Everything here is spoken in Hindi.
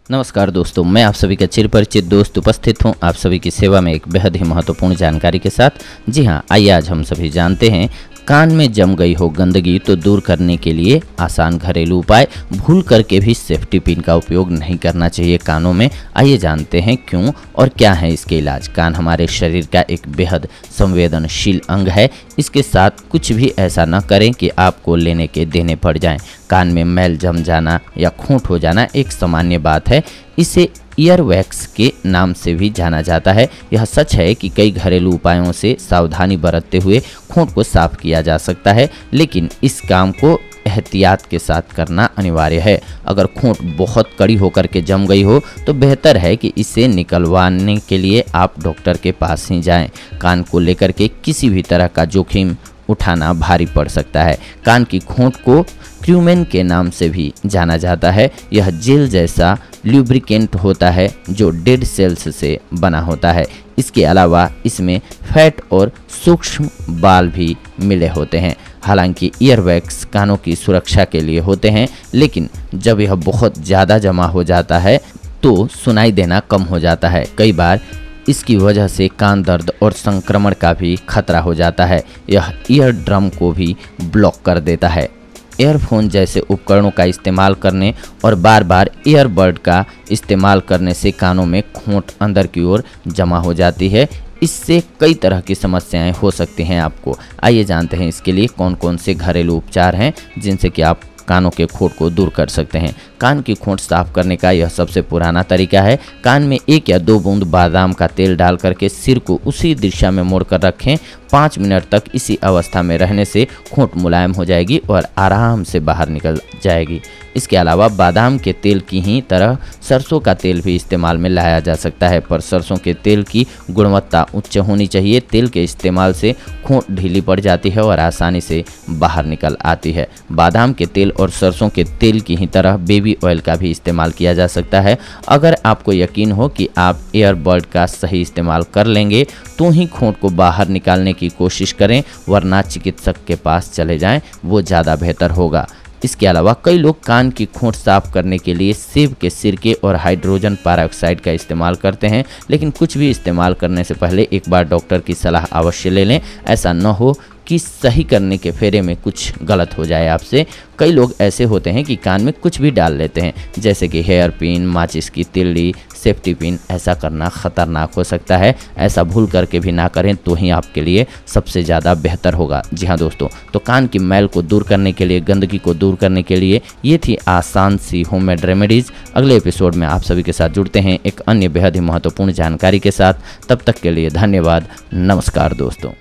नमस्कार दोस्तों, मैं आप सभी का चिरपरिचित दोस्त उपस्थित हूं आप सभी की सेवा में एक बेहद ही महत्वपूर्ण जानकारी के साथ। जी हां, आइए आज हम सभी जानते हैं कान में जम गई हो गंदगी तो दूर करने के लिए आसान घरेलू उपाय। भूल करके भी सेफ्टी पिन का उपयोग नहीं करना चाहिए कानों में। आइए जानते हैं क्यों और क्या है इसके इलाज। कान हमारे शरीर का एक बेहद संवेदनशील अंग है। इसके साथ कुछ भी ऐसा न करें कि आपको लेने के देने पड़ जाएं। कान में मैल जम जाना या खूंट हो जाना एक सामान्य बात है। इसे ईयर वैक्स के नाम से भी जाना जाता है। यह सच है कि कई घरेलू उपायों से सावधानी बरतते हुए खूंट को साफ किया जा सकता है, लेकिन इस काम को एहतियात के साथ करना अनिवार्य है। अगर खूंट बहुत कड़ी होकर के जम गई हो तो बेहतर है कि इसे निकलवाने के लिए आप डॉक्टर के पास ही जाएं। कान को लेकर के किसी भी तरह का जोखिम उठाना भारी पड़ सकता है। कान की खूंट को क्रूमेन के नाम से भी जाना जाता है। यह जेल जैसा ल्यूब्रिकेंट होता है जो डेड सेल्स से बना होता है। इसके अलावा इसमें फैट और सूक्ष्म बाल भी मिले होते हैं। हालांकि ईयरवैक्स कानों की सुरक्षा के लिए होते हैं, लेकिन जब यह बहुत ज़्यादा जमा हो जाता है तो सुनाई देना कम हो जाता है। कई बार इसकी वजह से कान दर्द और संक्रमण का भी खतरा हो जाता है। यह ईयर ड्रम को भी ब्लॉक कर देता है। ईयरफोन जैसे उपकरणों का इस्तेमाल करने और बार बार ईयरबड का इस्तेमाल करने से कानों में खूंट अंदर की ओर जमा हो जाती है। इससे कई तरह की समस्याएं हो सकती हैं आपको। आइए जानते हैं इसके लिए कौन कौन से घरेलू उपचार हैं जिनसे कि आप कानों के खूंट को दूर कर सकते हैं। कान की खूंट साफ करने का यह सबसे पुराना तरीका है। कान में 1 या 2 बूंद बादाम का तेल डाल करके सिर को उसी दिशा में मोड़कर रखें। 5 मिनट तक इसी अवस्था में रहने से खूंट मुलायम हो जाएगी और आराम से बाहर निकल जाएगी। इसके अलावा बादाम के तेल की ही तरह सरसों का तेल भी इस्तेमाल में लाया जा सकता है, पर सरसों के तेल की गुणवत्ता उच्च होनी चाहिए। तेल के इस्तेमाल से खूंट ढीली पड़ जाती है और आसानी से बाहर निकल आती है। बादाम के तेल और सरसों के तेल की ही तरह बेबी ऑयल का भी इस्तेमाल किया जा सकता है। अगर आपको यकीन हो कि आप ईयरबड का सही इस्तेमाल कर लेंगे तो ही खूंट को बाहर निकालने की कोशिश करें, वरना चिकित्सक के पास चले जाएं, वो ज़्यादा बेहतर होगा। इसके अलावा कई लोग कान की खूंट साफ करने के लिए सेब के सिरके और हाइड्रोजन पेरोक्साइड का इस्तेमाल करते हैं, लेकिन कुछ भी इस्तेमाल करने से पहले एक बार डॉक्टर की सलाह अवश्य ले लें। ऐसा न हो कि सही करने के फेरे में कुछ गलत हो जाए आपसे। कई लोग ऐसे होते हैं कि कान में कुछ भी डाल लेते हैं, जैसे कि हेयर पिन, माचिस की तिल्ली, सेफ्टी पिन। ऐसा करना खतरनाक हो सकता है। ऐसा भूल करके भी ना करें तो ही आपके लिए सबसे ज़्यादा बेहतर होगा। जी हाँ दोस्तों, तो कान की मैल को दूर करने के लिए, गंदगी को दूर करने के लिए ये थी आसान सी होममेड रेमेडीज़। अगले एपिसोड में आप सभी के साथ जुड़ते हैं एक अन्य बेहद ही महत्वपूर्ण जानकारी के साथ। तब तक के लिए धन्यवाद। नमस्कार दोस्तों।